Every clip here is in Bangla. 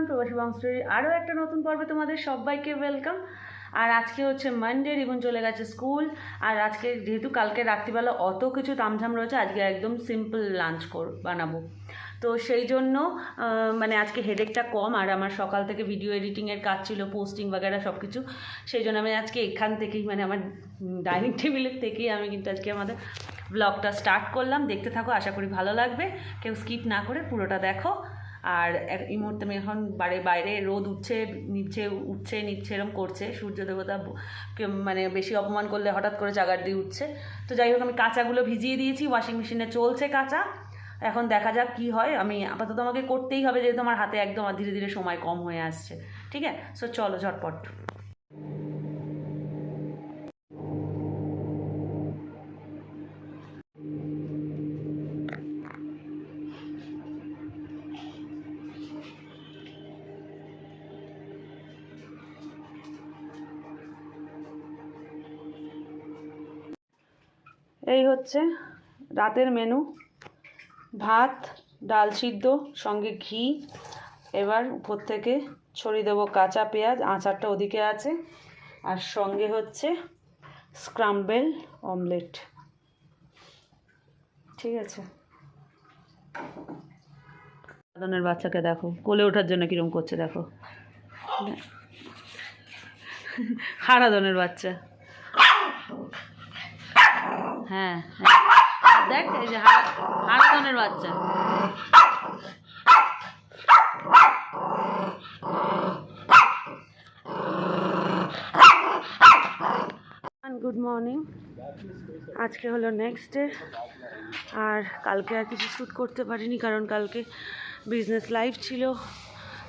এভরিওয়ান, প্রবাসী বাংস্টোরির আরও একটা নতুন পর্বে তোমাদের সবাইকে ওয়েলকাম। আর আজকে হচ্ছে মানডে, রিবন চলে গেছে স্কুল। আর আজকে যেহেতু কালকে রাত্রিবেলা অত কিছু তামঝাম রয়েছে, আজকে একদম সিম্পল লাঞ্চ বানাবো। তো সেই জন্য মানে আজকে হেডেকটা কম। আর আমার সকাল থেকে ভিডিও এডিটিংয়ের কাজ ছিল, পোস্টিং বাগেরা সব কিছু। সেই জন্য আমি আজকে এখান থেকেই মানে আমার ডাইনিং টেবিলের থেকেই আমি কিন্তু আজকে আমাদের ব্লগটা স্টার্ট করলাম। দেখতে থাকো, আশা করি ভালো লাগবে। কেউ স্কিপ না করে পুরোটা দেখো। আর এই মুহূর্তে আমি এখন বাইরে রোদ উঠছে নিচ্ছে এরকম করছে। সূর্য দেবতা মানে বেশি অপমান করলে হঠাৎ করে চাগার দিয়ে উঠছে। তো যাই হোক, আমি কাঁচাগুলো ভিজিয়ে দিয়েছি, ওয়াশিং মেশিনে চলছে কাঁচা। এখন দেখা যাক কি হয়। আমি আপাতত আমাকে করতেই হবে, যেহেতু আমার হাতে একদম ধীরে ধীরে সময় কম হয়ে আসছে। ঠিক আছে, সো চলো ঝটপট। এই হচ্ছে রাতের মেনু: ভাত, ডাল সিদ্ধ, সঙ্গে ঘি। এবার উপর থেকে ছড়িয়ে দেবো কাঁচা পেঁয়াজ, আচারটা ওদিকে আছে। আর সঙ্গে হচ্ছে স্ক্রাম্বেল অমলেট। ঠিক আছে। হারাধনের বাচ্চাকে দেখো, কোলে ওঠার জন্য কিরম করছে দেখো। হারাধনের বাচ্চা, হ্যাঁ দেখ, এই যে হারাধনের বাচ্চা। Good morning. আজকে হলো নেক্সট ডে। আর কালকে আর কিছু শ্যুট করতে পারিনি, কারণ কালকে বিজনেস লাইভ ছিল।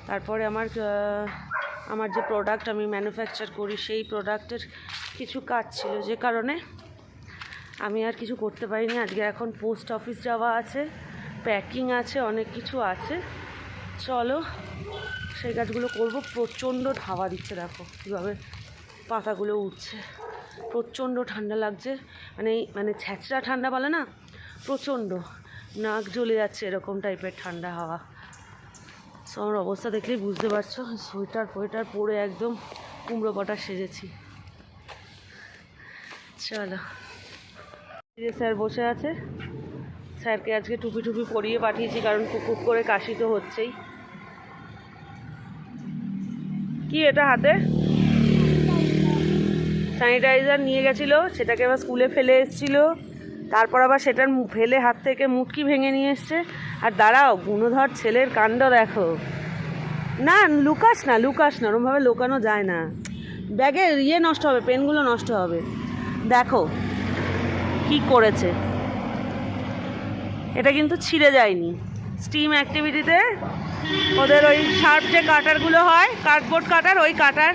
তারপরে আমার যে প্রোডাক্ট আমি ম্যানুফ্যাকচার করি, সেই প্রোডাক্টের কিছু কাজ ছিল, যে কারণে আমি আর কিছু করতে পারিনি। আজকে এখন পোস্ট অফিস যাওয়া আছে, প্যাকিং আছে, অনেক কিছু আছে। চলো সেই কাজগুলো করবো। প্রচণ্ড হাওয়া দিচ্ছে, দেখো কীভাবে পাতাগুলো উঠছে। প্রচণ্ড ঠান্ডা লাগছে, মানে ছ্যাঁচড়া ঠান্ডা বলে না, প্রচণ্ড নাক জ্বলে যাচ্ছে, এরকম টাইপের ঠান্ডা হাওয়া। সো আমার অবস্থা দেখলেই বুঝতে পারছো, সোয়েটার পরে একদম কুমড়ো পটা সেজেছি। চলো, যে স্যার বসে আছে, স্যারকে আজকে টুপি পরিয়ে পাঠিয়েছি, কারণ কুকুর করে কাশি তো হচ্ছেই। কি এটা হাতে? স্যানিটাইজার নিয়ে গেছিলো, সেটাকে আবার স্কুলে ফেলে এসেছিলো। তারপর আবার সেটার ফেলে হাত থেকে মুটকি ভেঙে নিয়ে এসছে। আর দাঁড়াও, গুণধর ছেলের কাণ্ড দেখো। না লুকাস না, ওরমভাবে লুকানো যায় না। ব্যাগে নষ্ট হবে, পেনগুলো নষ্ট হবে। দেখো কি করেছে। এটা কিন্তু ছিঁড়ে যায়নি। স্টিম অ্যাক্টিভিটিতে ওদের ওই শার্প যে কাটারগুলো হয়, কার্ডবোর্ড কাটার, ওই কাটার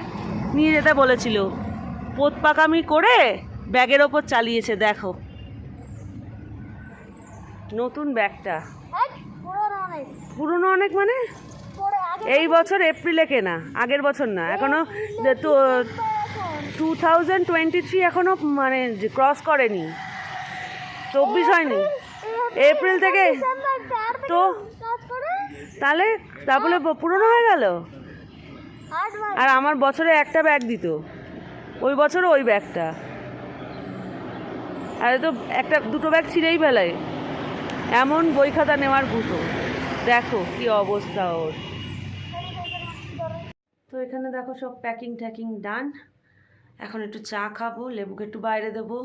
নিয়ে যেতে বলেছিল। পোত পাকামি করে ব্যাগের ওপর চালিয়েছে। দেখো নতুন ব্যাগটা, পুরনো অনেক, মানে এই বছর এপ্রিলে কেনা, আগের বছর না। এখনো 2023 এখনো মানে ক্রস করেনি, 24 হয়নি, এপ্রিল থেকে। তো তারপরে পুরনো হয়ে গেল। আর আমার বছরে একটা ব্যাগ দিত, ওই বছরও ওই ব্যাগটা। আর তো দুটো ব্যাগ ছিঁড়েই ফেলায়, এমন বই খাতা নেওয়ার গুতো। দেখো কি অবস্থা ওর। তো এখানে দেখো সব প্যাকিং ডান। এখন একটু চা খাবো, লেবুকে একটু বাইরে দেবো।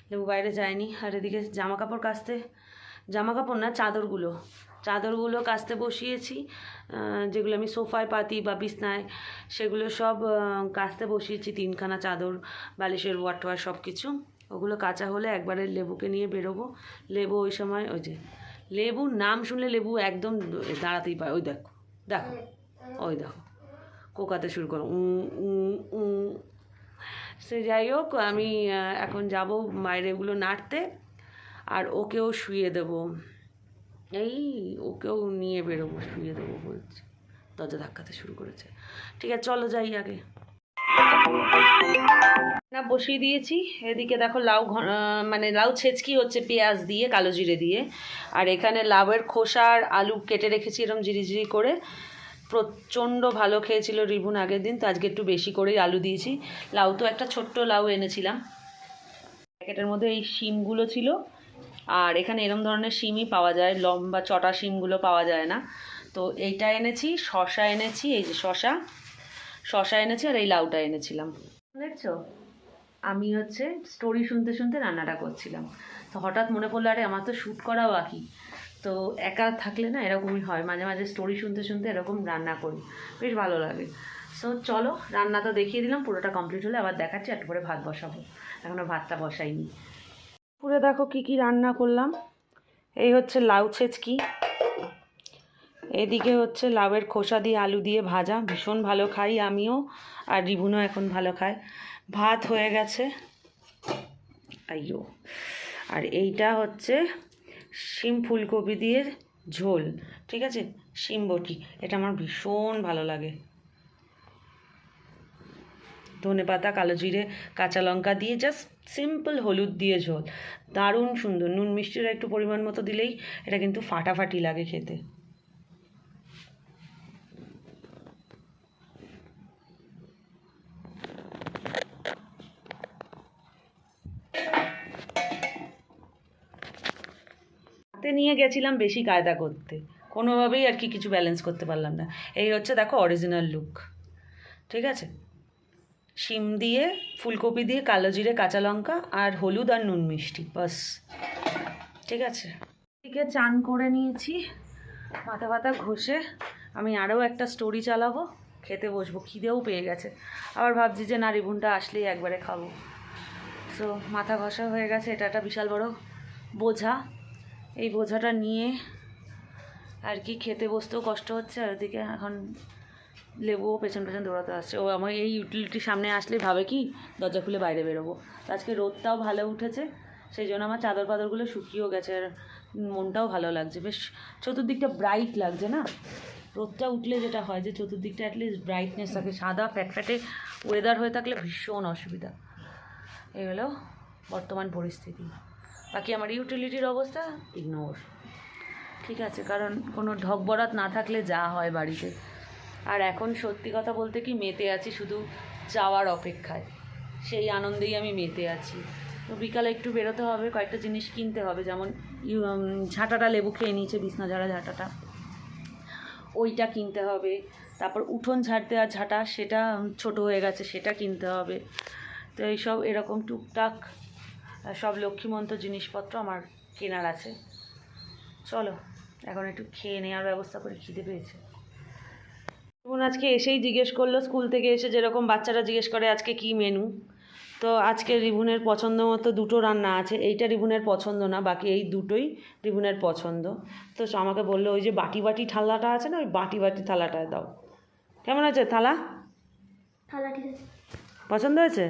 লেবু বাইরে যায়নি। আর এদিকে জামা কাপড় না, চাদরগুলো কাচতে বসিয়েছি। যেগুলো আমি সোফায় পাতি বা বিছনায়, সেগুলো সব কাচতে বসিয়েছি। 3খানা চাদর, বালিশের ওয়ার সব কিছু। ওগুলো কাচা হলে একবারে লেবুকে নিয়ে বেরোবো। লেবু ওই সময়, ওই যে লেবুর নাম শুনলে লেবু একদম দাঁড়াতেই পারে। ওই দেখো কোকাতে শুরু করো। সে যাই হোক, আমি এখন যাব বাইরে এগুলো নাড়তে। আর ওকেও শুয়ে দেবো, ওকেও নিয়ে বেরোবো, শুয়ে দেবো বলছি। দরজা ধাক্কাতে শুরু করেছে। ঠিক আছে, চলো যাই আগে। না বসিয়ে দিয়েছি। এদিকে দেখো লাউ ছেঁচকি হচ্ছে পেঁয়াজ দিয়ে, কালো জিরে দিয়ে। আর এখানে লাউয়ের খোসা আর আলু কেটে রেখেছি এরকম জিরি করে। প্রচণ্ড ভালো খেয়েছিল রিভুন আগের দিন, তো আজকে একটু বেশি করেই আলু দিয়েছি। লাউ তো একটা ছোট্ট লাউ এনেছিলাম, প্যাকেটের মধ্যে এই শিমগুলো ছিল, আর এখানে এরকম ধরনের শিমই পাওয়া যায়, লম্বা চটা শিমগুলো পাওয়া যায় না। তো এইটা এনেছি, শশা এনেছি, এই যে শশা এনেছি, আর এই লাউটা এনেছিলাম। দেখছো, আমি হচ্ছে স্টোরি শুনতে শুনতে রান্নাটা করছিলাম, তো হঠাৎ মনে পড়লো আরে আমার তো শ্যুট করা বাকি। তো একা থাকলে না এরকমই হয়, মাঝে মাঝে স্টোরি শুনতে শুনতে এরকম রান্না করি, বেশ ভালো লাগে। সো চলো, রান্না তো দেখিয়ে দিলাম, পুরোটা কমপ্লিট হলে আবার দেখাচ্ছি। একটু পরে ভাত বসাবো, এখনও ভাতটা বসাইনি। পুরো দেখো কি কি রান্না করলাম। এই হচ্ছে লাউ ছেচকি, এদিকে হচ্ছে লাউয়ের খোসা দিয়ে আলু দিয়ে ভাজা, ভীষণ ভালো খাই আমিও, আর রিভুনও এখন ভালো খায়। ভাত হয়ে গেছে, আইয়ো। আর এইটা হচ্ছে শিম ফুলকপি দিয়ে ঝোল, ঠিক আছে, শিম বটি, এটা আমার ভীষণ ভালো লাগে। ধনেপাতা, কালো জিরে, কাঁচা লঙ্কা দিয়ে জাস্ট সিম্পল হলুদ দিয়ে ঝোল, দারুণ সুন্দর। নুন মিষ্টির একটু পরিমাণ মতো দিলেই এটা কিন্তু ফাটাফাটি লাগে খেতে। হাতে নিয়ে গেছিলাম বেশি কায়দা করতে, কোনোভাবেই আর কি কিছু ব্যালেন্স করতে পারলাম না। এই হচ্ছে দেখো অরিজিনাল লুক, ঠিক আছে। শিম দিয়ে, ফুলকপি দিয়ে, কালো জিরে, কাঁচা লঙ্কা আর হলুদ আর নুন মিষ্টি, বাস, ঠিক আছে। এদিকে চান করে নিয়েছি, মাথা ব্যথা ঘষে আমি আরও একটা স্টোরি চালাবো, খেতে বসবো, খিদেও পেয়ে গেছে। আবার ভাবছি যে না, রিভুনটা আসলেই একবারে খাবো। সো মাথা ঘষা হয়ে গেছে, এটা একটা বিশাল বড় বোঝা, এই বোঝাটা নিয়ে আর কি খেতে বসতেও কষ্ট হচ্ছে, আর ওদিকে এখন লেবুও পেছন পেছন দৌড়াতে আসছে। ও আমার এই ইউটিলিটির সামনে আসলেই ভাবে কি দরজা খুলে বাইরে বেরোবো। তো আজকে রোদটাও ভালো উঠেছে, সেই জন্য আমার চাদর পাদরগুলো শুকিয়েও গেছে, আর মনটাও ভালো লাগছে, বেশ চতুর্দিকটা ব্রাইট লাগছে না। রোদটা উঠলে যেটা হয় যে চতুর্দিকটা অ্যাটলিস্ট ব্রাইটনেস থাকে, সাদা ফ্যাটফ্যাটে ওয়েদার হয়ে থাকলে ভীষণ অসুবিধা। এই হলো বর্তমান পরিস্থিতি। বাকি আমার ইউটিলিটির অবস্থা ইগনোর, ঠিক আছে, কারণ কোনো ঢক বরাত না থাকলে যা হয় বাড়িতে। আর এখন সত্যি কথা বলতে কি মেতে আছি শুধু যাওয়ার অপেক্ষায়, সেই আনন্দেই আমি মেতে আছি। তো বিকালে একটু বেরোতে হবে, কয়েকটা জিনিস কিনতে হবে, যেমন ঝাঁটাটা লেবু খেয়ে নিয়েছে, বিছনা ঝাড়া ঝাঁটাটা, ওইটা কিনতে হবে। তারপর উঠোন ঝাড় দেওয়া ঝাঁটা, সেটা ছোট হয়ে গেছে, সেটা কিনতে হবে। তো এইসব এরকম টুকটাক সব লক্ষ্মীমন্ত জিনিসপত্র আমার কেনার আছে। চলো এখন একটু খেয়ে নেওয়ার ব্যবস্থা করে, খিদে পেয়েছে। রিভুন আজকে এসেই জিজ্ঞেস করলো, স্কুল থেকে এসে যেরকম বাচ্চারা জিজ্ঞেস করে আজকে কি মেনু। তো আজকে রিভুনের পছন্দ মতো দুটো রান্না আছে, এইটা রিভুনের পছন্দ না, বাকি এই দুটোই রিভুনের পছন্দ। তো আমাকে বললো ওই যে বাটি বাটি থালাটা আছে না, ওই বাটি বাটি থালাটায় দাও। কেমন আছে থালা? থালা ঠিক আছে, পছন্দ হয়েছে।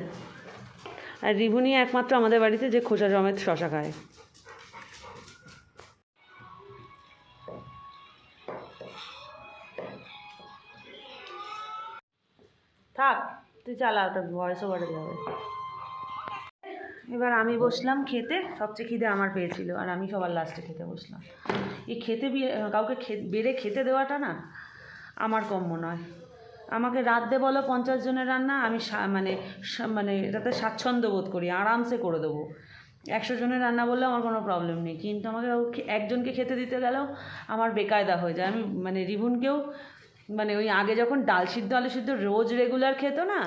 আর রিভুনই একমাত্র আমাদের বাড়িতে যে খোসা সমেত শশা খায়। থাক, তুই চালা, ওটা ভয়েসও বাড়ে যাবে। এবার আমি বসলাম খেতে, সবচেয়ে খিদে আমার পেয়েছিল, আর আমি সবার লাস্টে খেতে বসলাম। এই খেতে কাউকে বেড়ে খেতে দেওয়াটা না আমার কম্য নয়। আমাকে রাঁধতে বলো 50 জনের রান্না, আমি মানে এটাতে স্বাচ্ছন্দ্য বোধ করি, আরামসে করে দেবো। 100 জনের রান্না বললে আমার কোনো প্রবলেম নেই, কিন্তু আমাকে একজনকে খেতে দিতে গেলেও আমার বেকায়দা হয়ে যায়। আমি মানে রিভুনকেও মানে ওই আগে যখন ডাল সিদ্ধ আলু সিদ্ধ রোজ রেগুলার খেত না,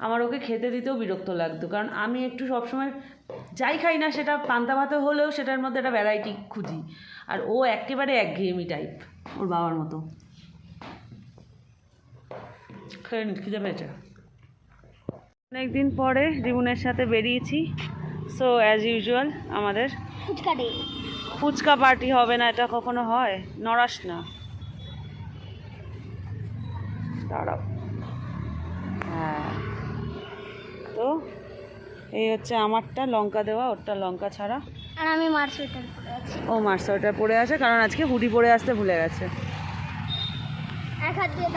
আমার ওকে খেতে দিতেও বিরক্ত লাগতো, কারণ আমি একটু সবসময় যাই খাই না সেটা পান্তা ভাতে হলেও সেটার মধ্যে একটা ভ্যারাইটি খুঁজি, আর ও একেবারে একঘেয়েমি টাইপ, ওর বাবার মতো। খেয়ে নি, খিদে পেয়েছে। অনেকদিন পরে রিভুনের সাথে বেরিয়েছি, সো অ্যাজ ইউজুয়াল আমাদের ফুচকা পার্টি হবে না, এটা কখনো হয়? নড়াস না, দাঁড়াও। হ্যাঁ, তো এই হচ্ছে আমারটা লঙ্কা দেওয়া, ওরটা লঙ্কা ছাড়া। আর আমি মার সোয়েটার পরে আছি। ও মার সোয়েটার পরে আছে, কারণ আজকে হুডি পরে আসতে ভুলে গেছে। এক হাত দিয়ে